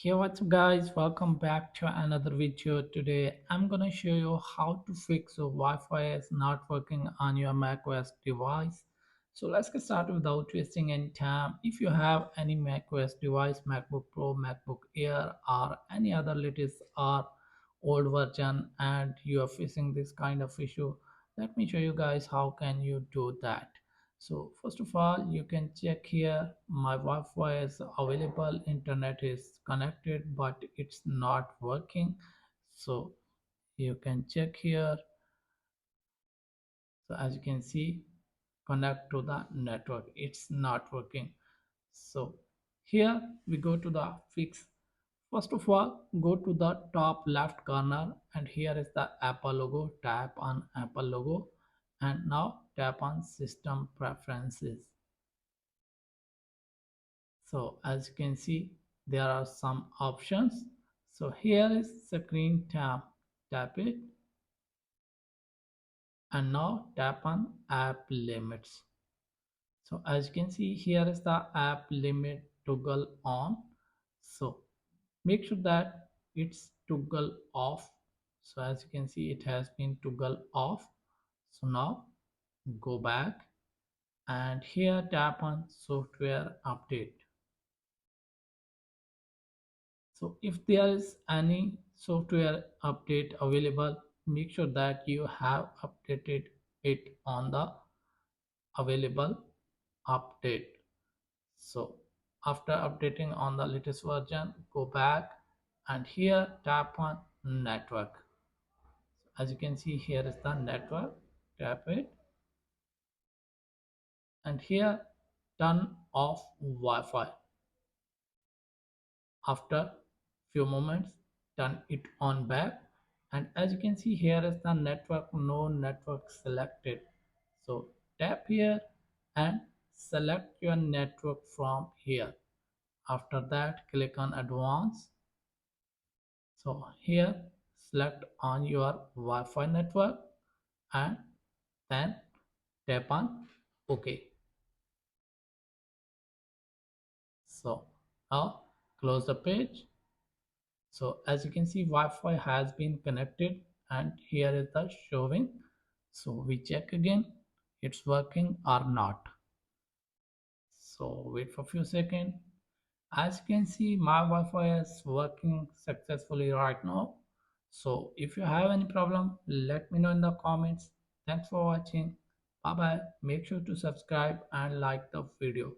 Hey, what's up guys, welcome back to another video. Today I'm gonna show you how to fix your Wi-Fi is not working on your macOS device. So let's get started without wasting any time. If you have any macOS device, MacBook Pro, MacBook Air, or any other latest or old version, and you are facing this kind of issue, let me show you guys how can you do that. So first of all, you can check here my Wi-Fi is available, internet is connected, but it's not working. So you can check here. So as you can see, connect to the network. It's not working. So here we go to the fix. First of all, go to the top left corner and here is the Apple logo. Tap on Apple logo and now tap on system preferences. So as you can see, there are some options. So here is screen tap it and now tap on app limits. So as you can see, here is the app limit toggle on. So make sure that it's toggle off. So as you can see, it has been toggle off. So now go back and here tap on software update. So if there is any software update available, make sure that you have updated it on the available update. So after updating on the latest version, go back and here tap on network. As you can see, here is the network. Tap it and here turn off Wi-Fi. After few moments, turn it on back, and as you can see, here is the network, no network selected. So tap here and select your network from here. After that, click on advanced. So here select on your Wi-Fi network and then tap on OK. So now close the page. So as you can see, Wi-Fi has been connected and here is the showing. So we check again, it's working or not. So wait for a few seconds. As you can see, my Wi-Fi is working successfully right now. So if you have any problem, let me know in the comments. Thanks for watching. Bye bye. Make sure to subscribe and like the video.